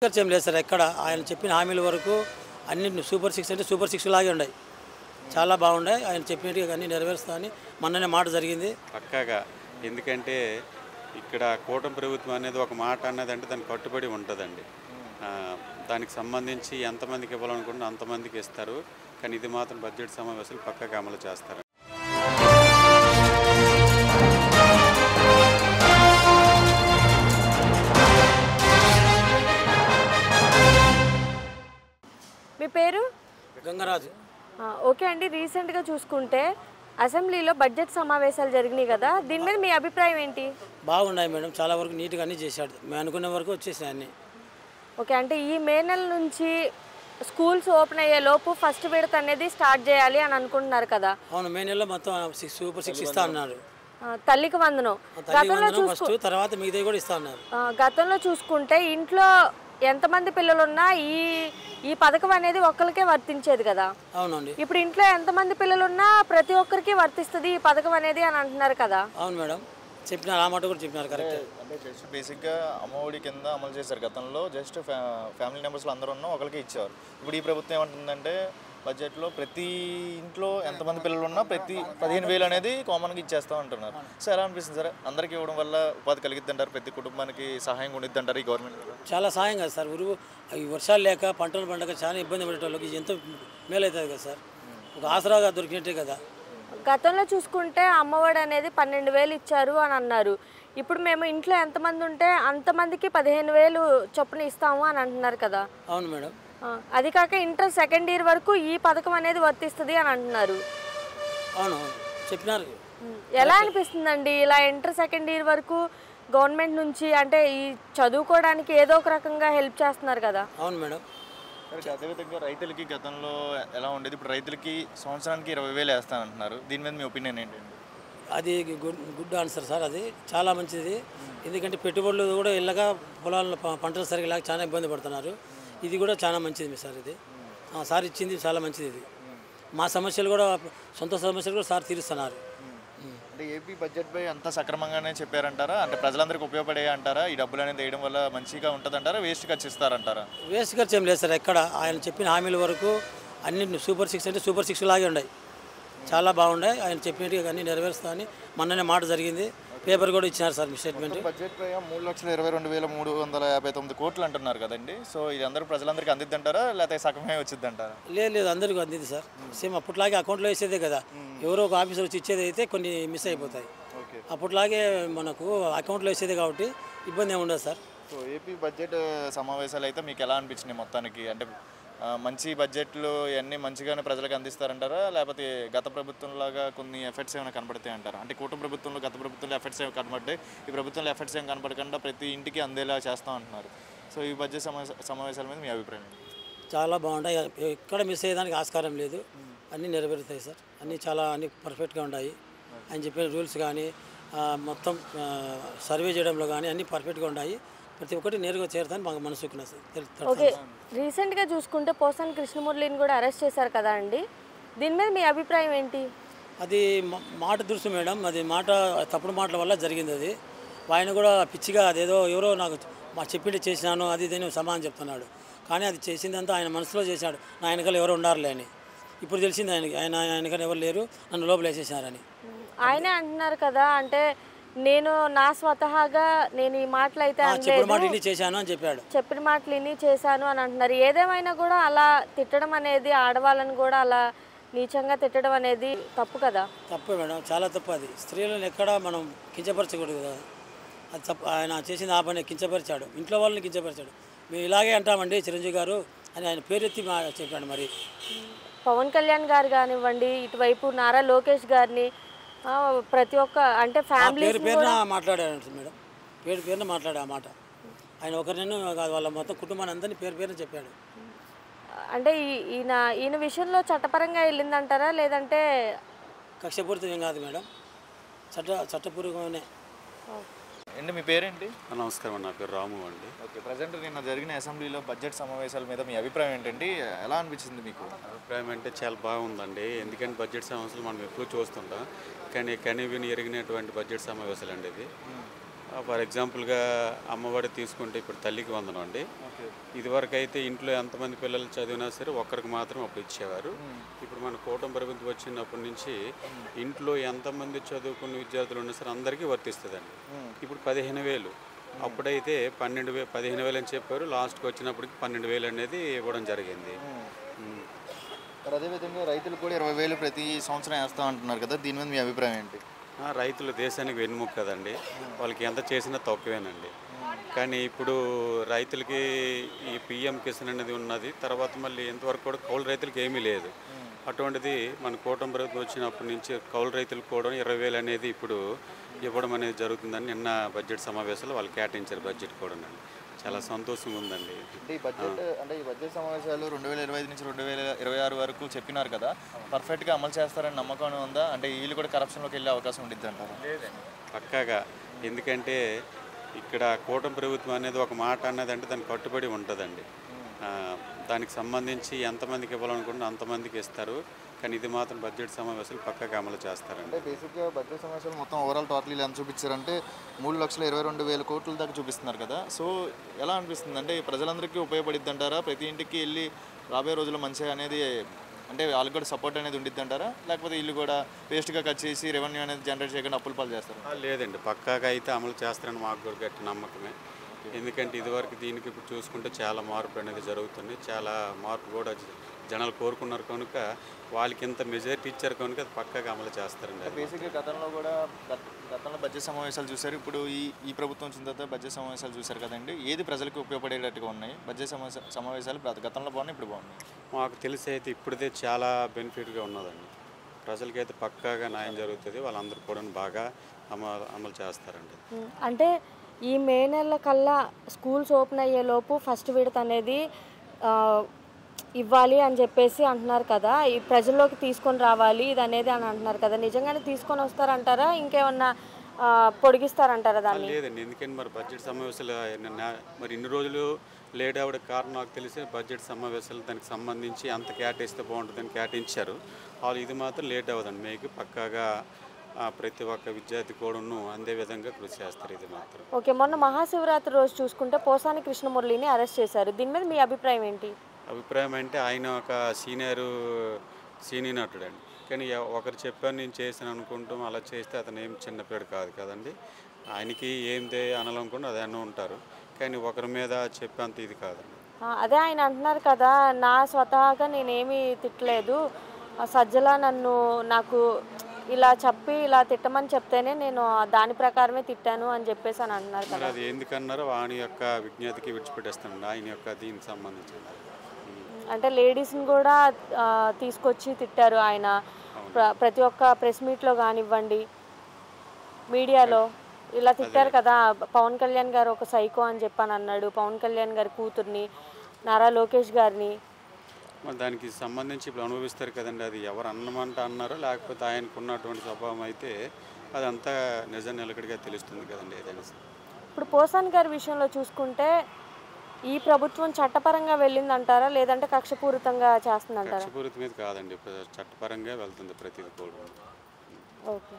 ఖర్చేం లేదు సార్. ఎక్కడ ఆయన చెప్పిన హామీల వరకు అన్ని సూపర్ 6 అంటే సూపర్ 6 లాగే ఉన్నాయి. చాలా బాగున్నాయి. ఆయన చెప్పినట్టుగా అన్నీ నెరవేరుస్తామని మొన్ననే మాట జరిగింది పక్కాగా. ఎందుకంటే ఇక్కడ కూటమి ప్రభుత్వం అనేది ఒక మాట అన్నదంటే దానికి కట్టుబడి ఉంటుందండి. దానికి సంబంధించి ఎంతమందికి ఇవ్వాలనుకుంటే అంతమందికి ఇస్తారు. కానీ ఇది మాత్రం బడ్జెట్ సమావేశాలు పక్కాగా అమలు చేస్తారు. మీ పేరు? గంగరాజు. ఓకే అండి, రీసెంట్గా చూసుకుంటే అసెంబ్లీలో బడ్జెట్ సమావేశాలు జరిగినాయి కదా, దీని మీద మీ అభిప్రాయం ఏంటి? బాగున్నాయి మేడం, చాలా వరకు నీట్గా అన్నీ చేశాడు. మేము అనుకునే వరకు వచ్చేసాయి అన్నీ. ఓకే, అంటే ఈ మే నెల నుంచి స్కూల్స్ ఓపెన్ అయ్యే లోపు ఫస్ట్ విడత అనేది స్టార్ట్ చేయాలి అని అనుకుంటున్నారు కదా? అవును, మే నెలలో మొత్తం సూపర్ 6 ఇస్తా అన్నారు. తల్లికి వందనం ఫస్ట్, తర్వాత మిగతా కూడా ఇస్తా అన్నారు. గతంలో చూసుకుంటే ఇంట్లో ఎంతమంది పిల్లలున్నా ఈ పథకం అనేది ఒక్కరికే వర్తించేది కదా. అవునండి. ఇప్పుడు ఇంట్లో ఎంతమంది పిల్లలున్నా ప్రతి ఒక్కరికి వర్తిస్తుంది ఈ పథకం అనేది అని అంటున్నారు కదా. అవును మేడం, చెప్పినారు, ఆ మాట కూడా చెప్పినారు. కరెక్ట్. అంటే జస్ట్ బేసిక్గా అమ్మఒడి కింద అమలు చేశారు. గతంలో జస్ట్ ఫ్యామిలీ మెంబర్స్లో అందరూ ఉన్నా ఒకరికి ఇచ్చేవారు. ఇప్పుడు ఈ ప్రభుత్వం ఏమంటుందంటే బడ్జెట్లో ప్రతి ఇంట్లో ఎంతమంది పిల్లలు ఉన్నా ప్రతి 15,000 అనేది కామన్గా ఇచ్చేస్తూ ఉంటున్నారు. సో ఎలా అనిపిస్తుంది సార్? అందరికీ ఇవ్వడం వల్ల ఉపాధి కలిగిద్ది అంటారు, ప్రతి కుటుంబానికి సహాయం ఉండిద్ది అంటారు ఈ గవర్నమెంట్? చాలా సాయం కదా సార్. ఈ వర్షాలు లేక పంటలు పండగ చాలా ఇబ్బంది పడేటోళ్ళకి ఎంతో మేలవుతుంది కదా సార్. ఒక ఆసరాగా దొరికినట్టే కదా. గతంలో చూసుకుంటే అమ్మఒడి అనేది 12,000 ఇచ్చారు అని అన్నారు. ఇప్పుడు మేము ఇంట్లో ఎంతమంది ఉంటే అంతమందికి 15,000 చొప్పున ఇస్తాము అని అంటున్నారు కదా. అవును మేడం. అది కాక ఇంటర్ సెకండ్ ఇయర్ వరకు ఈ పథకం అనేది వర్తిస్తుంది అని అంటున్నారు. అవును, చెప్పినారు. ఎలా అనిపిస్తుందండి ఇలా ఇంటర్ సెకండ్ ఇయర్ వరకు గవర్నమెంట్ నుంచి, అంటే ఈ చదువుకోవడానికి ఏదో ఒక రకంగా హెల్ప్ చేస్తున్నారు కదా? అవును మేడం. అదేవిధంగా రైతులకి గతంలో ఎలా ఉండేది, ఇప్పుడు రైతులకి సంవత్సరానికి 20,000 వేస్తానంటున్నారు. దీని మీద మీ ఒపీనియన్ ఏంటండి? అది గుడ్ ఆన్సర్ సార్. అది చాలా మంచిది. ఎందుకంటే పెట్టుబడులు కూడా ఇళ్ళగా పొలాల్లో పంటలు సరిగ్గా చాలా ఇబ్బంది పడుతున్నారు. ఇది కూడా చాలా మంచిది సార్. ఇది సార్ ఇచ్చింది చాలా మంచిది. ఇది మా సమస్యలు కూడా, సొంత సమస్యలు కూడా సార్ తీరుస్తున్నారు. అంటే ఏపీ బడ్జెట్పై అంతా సక్రమంగానే చెప్పారంటారా? అంటే ప్రజలందరికీ ఉపయోగపడే అంటారా? ఈ డబ్బులు అనేది వేయడం వల్ల మంచిగా ఉంటుంది అంటారా? వేస్ట్ ఖర్చు ఇస్తారంటారా? వేస్ట్ ఖర్చు ఏం లేదు సార్. ఎక్కడ ఆయన చెప్పిన హామీల వరకు అన్ని సూపర్ 6 అంటే సూపర్ 6 లాగే ఉన్నాయి. చాలా బాగున్నాయి. ఆయన చెప్పినట్టుగా అన్నీ నెరవేరుస్తామని మొన్ననే మాట జరిగింది. పేపర్ కూడా ఇచ్చినారు సార్ మీ స్టేట్మెంట్. బడ్జెట్ పై 3,22,359 కోట్లు అంటున్నారు కదండి. సో ఇది అందరూ ప్రజలందరికీ అందిద్ది అంటారా, లేకపోతే సగమే వచ్చింది అంటారా? లేదు, అందరికీ అందింది సార్. సేమ్ అప్పట్లాగే అకౌంట్లో వేసేదే కదా. ఎవరో ఒక ఆఫీసర్ వచ్చి ఇచ్చేది అయితే కొన్ని మిస్ అయిపోతాయి. అప్పట్లాగే మనకు అకౌంట్లో వేసేది కాబట్టి ఇబ్బంది ఏమి ఉండదు సార్. సో ఏపీ బడ్జెట్ సమావేశాలు అయితే మీకు ఎలా అనిపించినాయి మొత్తానికి? అంటే మంచి బడ్జెట్లు ఇవన్నీ మంచిగానే ప్రజలకు అందిస్తారంటారా, లేకపోతే గత ప్రభుత్వంలాగా కొన్ని ఎఫెక్ట్స్ ఏమైనా కనపడతాయి అంటారా? అంటే కూటమి ప్రభుత్వంలో గత ప్రభుత్వంలో ఎఫెక్ట్స్ ఏమి కనపడ్డాయి, ఈ ప్రభుత్వంలో ఎఫెక్ట్స్ ఏమి కనపడకుండా ప్రతి ఇంటికి అందేలా చేస్తాం అంటున్నారు. సో ఈ బడ్జెట్ సమావేశాల మీద మీ అభిప్రాయం? చాలా బాగుంటాయి. ఎక్కడ మిస్ అయ్యేదానికి ఆస్కారం లేదు. అన్నీ నెరవేరుతాయి సార్. అన్నీ పర్ఫెక్ట్గా ఉన్నాయి. ఆయన చెప్పిన రూల్స్ కానీ మొత్తం సర్వే చేయడంలో కానీ అన్నీ పర్ఫెక్ట్గా ఉన్నాయి. ప్రతి ఒక్కటి నేరుగా చేరుతాను మాకు మనసుకున్నా సార్. ఓకే, రీసెంట్గా చూసుకుంటే పోసాని కృష్ణమురళిని కూడా అరెస్ట్ చేశారు కదా అండి, దీని మీద మీ అభిప్రాయం ఏంటి? అది మాట దురుసు మేడం. అది తప్పుడు మాటల వల్ల జరిగింది. అది ఆయన కూడా పిచ్చిగా అదేదో ఎవరో నాకు చెప్పింటే చేసినాను అది ఇదని సమాధానం చెప్తున్నాడు. కానీ అది చేసిందంతా ఆయన మనసులో చేశాడు. నా వెనకాల ఎవరు ఉండారులే అని. ఇప్పుడు తెలిసింది ఆయన వెనకాల ఎవరు లేరు, నన్ను లోపల వేసేసినారని. ఆయనే అంటున్నారు కదా, అంటే నేను నా స్వతహాగా నేను ఈ మాటలు అయితే చెప్పిన మాట ఇన్ని చేశాను అని చెప్పాడు. చెప్పిన మాటలు ఇన్ని చేశాను అని అంటున్నారు. ఏదేమైనా కూడా అలా తిట్టడం అనేది, ఆడవాళ్ళని కూడా అలా నీచంగా తిట్టడం అనేది తప్పు కదా? తప్పు మేడం, చాలా తప్పు. అది స్త్రీలను ఎక్కడ మనం కించపరచకూడదు కదా. అది తప్పు. ఆయన చేసింది ఆ పని కించపరిచాడు, ఇంట్లో వాళ్ళని కించపరిచాడు. మేము ఇలాగే అంటామండి చిరంజీవి గారు అని ఆయన పేరెత్తి చెప్పాడు. మరి పవన్ కళ్యాణ్ గారు కానివ్వండి, ఇటువైపు నారా లోకేష్ గారిని, ప్రతి ఒక్క అంటే ఫ్యామిలీ పేరున మాట్లాడాడు మేడం. పేరున మాట్లాడే ఆ మాట ఆయన ఒకరిని కాదు, వాళ్ళ మొత్తం కుటుంబాన్ని అందరినీ పేరున చెప్పాడు. అంటే ఈయన విషయంలో చట్టపరంగా వెళ్ళిందంటారా, లేదంటే కక్షపూరితం ఏం కాదు మేడం, చట్టపూర్వకమే. అండి మీ పేరేంటి? నమస్కారం, నా పేరు రాము అండి. ఓకే, ప్రజెంట్ నిన్న జరిగిన అసెంబ్లీలో బడ్జెట్ సమావేశాల మీద మీ అభిప్రాయం ఏంటండి? ఎలా అనిపించింది మీకు? అభిప్రాయం అంటే చాలా బాగుందండి. ఎందుకంటే బడ్జెట్ సమావేశాలు మనం ఎప్పుడు చూస్తుంటాం, కానీ కనీవిని ఎరిగినటువంటి బడ్జెట్ సమావేశాలు అండి ఇది. ఫర్ ఎగ్జాంపుల్గా అమ్మఒడి తీసుకుంటే ఇప్పుడు తల్లికి వందనం అండి. ఇదివరకు అయితే ఇంట్లో ఎంతమంది పిల్లలు చదివినా సరే ఒక్కరికి మాత్రం అప్పుడు ఇచ్చేవారు. ఇప్పుడు మన కూటమి ప్రభుత్వం వచ్చినప్పటి నుంచి ఇంట్లో ఎంతమంది చదువుకున్న విద్యార్థులు ఉన్నా సరే అందరికీ వర్తిస్తుందండి. ఇప్పుడు 15,000, అప్పుడైతే 15,000 అని చెప్పారు. లాస్ట్కి వచ్చినప్పటికి 12,000 అనేది ఇవ్వడం జరిగింది. మరి అదేవిధంగా రైతులు కూడా 20,000 ప్రతి సంవత్సరం వేస్తూ అంటున్నారు కదా, దీని మీద మీ అభిప్రాయం ఏంటి? రైతులు దేశానికి వెన్నుముక కదండి, వాళ్ళకి ఎంత చేసినా తక్కువేనండి. కానీ ఇప్పుడు రైతులకి ఈ పిఎం కిసాన్ అనేది ఉన్నది, తర్వాత మళ్ళీ ఇంతవరకు కూడా కౌలు రైతులకి ఏమీ లేదు. అటువంటిది మన కూటమి ప్రభుత్వం వచ్చినప్పటి నుంచి కౌలు రైతులకు కూడా 20,000 అనేది ఇప్పుడు ఇవ్వడం అనేది జరుగుతుందని నిన్న బడ్జెట్ సమావేశాలు వాళ్ళు కేటాయించారు. బడ్జెట్ కూడా చాలా సంతోషంగా ఉందండి. ఈ బడ్జెట్ సమావేశాలు 2025 నుంచి 2026 వరకు చెప్పినారు కదా, పర్ఫెక్ట్గా అమలు చేస్తారని నమ్మకం ఉందా? అంటే వీళ్ళు కూడా కరప్షన్లోకి వెళ్ళే అవకాశం ఉండిద్ది అంటారు? పక్కాగా. ఎందుకంటే ఇక్కడ కూటమి ప్రభుత్వం అనేది ఒక మాట అన్నది అంటే దానికి కట్టుబడి ఉంటుందండి. దానికి సంబంధించి ఎంతమందికి ఇవ్వాలనుకుంటే అంతమందికి ఇస్తారు. కానీ ఇది మాత్రం బడ్జెట్ సమావేశాలు పక్కగా అమలు చేస్తారండి. అంటే బేసిక్గా బడ్జెట్ సమావేశాలు మొత్తం ఓవరాల్ టోటల్ ఎంత చూపించారంటే 3,22,000 కోట్ల దాకా చూపిస్తున్నారు కదా. సో ఎలా అనిపిస్తుంది? అంటే ప్రజలందరికీ ఉపయోగపడిద్ది అంటారా? ప్రతి ఇంటికి వెళ్ళి రాబోయే రోజుల్లో మంచిగా అనేది అంటే వాళ్ళకి కూడా సపోర్ట్ అనేది ఉండిద్ది అంటారా? లేకపోతే వీళ్ళు కూడా వేస్ట్గా కట్ చేసి రెవెన్యూ అనేది జనరేట్ చేయకుండా అప్పుల పాలు చేస్తారు? లేదండి, పక్కాగా అయితే అమలు చేస్తారని మాకు కూడా గట్టి నమ్మకమే. ఎందుకంటే ఇదివరకు దీనికి ఇప్పుడు చూసుకుంటే చాలా మార్పు అనేది జరుగుతుంది. చాలా మార్పు కూడా జనాలు కోరుకున్నారు కనుక వాళ్ళకి ఇంత మెజారిటీ ఇచ్చారు కనుక అది పక్కాగా అమలు చేస్తారండి. బేసిక్గా గతంలో బడ్జెట్ సమావేశాలు చూశారు, ఇప్పుడు ఈ ప్రభుత్వం వచ్చిన తర్వాత బడ్జెట్ సమావేశాలు చూశారు కదండి. ఏది ప్రజలకు ఉపయోగపడేటట్టుగా ఉన్నాయి? బడ్జెట్ సమావేశాలు గతంలో బాగున్నాయి, ఇప్పుడు బాగున్నాయి? మాకు తెలిసి అయితే ఇప్పుడే చాలా బెనిఫిట్గా ఉన్నదండి. ప్రజలకైతే పక్కాగా న్యాయం జరుగుతుంది. వాళ్ళందరూ కూడా బాగా అమలు చేస్తారండి. అంటే ఈ మే నెల కల్లా స్కూల్స్ ఓపెన్ అయ్యేలోపు ఫస్ట్ విడత అనేది ఇవ్వాలి అని చెప్పేసి అంటున్నారు కదా, ఈ ప్రజల్లోకి తీసుకొని రావాలి ఇది అనేది అని అంటున్నారు కదా, నిజంగానే తీసుకొని వస్తారంటారా? ఇంకేమన్నా పొడిగిస్తారంటారా దాన్ని? లేదండి, ఎందుకంటే మరి బడ్జెట్ సమావేశాలు మరి ఇన్ని రోజులు లేట్ అవ్వడం కారణం నాకు తెలిసి బడ్జెట్ సమావేశాలు దానికి సంబంధించి అంత కేటాయిస్తే బాగుంటుందని కేటాయించారు. వాళ్ళు ఇది మాత్రం లేట్ అవ్వదండి. మీకు పక్కాగా ప్రతి ఒక్క విద్యార్థి కూడాను అందే విధంగా కృషి చేస్తారు. ఇది మాత్రం ఓకే. మొన్న మహాశివరాత్రి రోజు చూసుకుంటే పోసాని కృష్ణమురళిని అరెస్ట్ చేశారు. దీని మీద మీ అభిప్రాయం ఏంటి? అభిప్రాయం అంటే ఆయన ఒక సీనియర్ నటుడు అండి. కానీ ఒకరు చెప్పాను నేను చేశాను అనుకుంటాం, అలా చేస్తే అతను ఏం చిన్నపిల్లడు కాదు కదండి. ఆయనకి ఏందే అనాలనుకుంటే అదే అన్న ఉంటారు, కానీ ఒకరి మీద చెప్పేంత ఇది కాదండి. అదే ఆయన అంటున్నారు కదా, నా స్వతహాగా నేనేమి తిట్టలేదు, సజ్జల నాకు ఇలా చెప్పి ఇలా తిట్టమని చెప్తేనే నేను దాని ప్రకారమే తిట్టాను అని చెప్పేసి అని అంటున్నారు కదా. అది ఎందుకన్నారో ఆయన యొక్క విజ్ఞతకి విడిచిపెట్టేస్తానండి. ఆయన యొక్క దీనికి సంబంధించి అంటే లేడీస్ని కూడా తీసుకొచ్చి తిట్టారు ఆయన. ప్రతి ఒక్క ప్రెస్ మీట్లో కానివ్వండి, మీడియాలో ఇలా తిట్టారు కదా. పవన్ కళ్యాణ్ గారు ఒక సైకో అని చెప్పని అన్నాడు, పవన్ కళ్యాణ్ గారి కూతుర్ని, నారా లోకేష్ గారిని. దానికి సంబంధించి ఇప్పుడు అనుభవిస్తారు కదండి. అది ఎవరు అన్నమాట అన్నారో లేకపోతే ఆయనకు ఉన్నటువంటి స్వభావం అయితే అదంతా నిజం నిలకడగా తెలుస్తుంది కదండి ఏదైనా. ఇప్పుడు పోసాన్ గారి విషయంలో చూసుకుంటే ఈ ప్రభుత్వం చట్టపరంగా వెళ్ళిందంటారా, లేదంటే కక్షపూరితంగా చేస్తుందంటారా? కక్షపూరితం మీద కాదండి, చట్టపరంగా వెళ్తుంది ప్రతిదీ కూడా. ఓకే.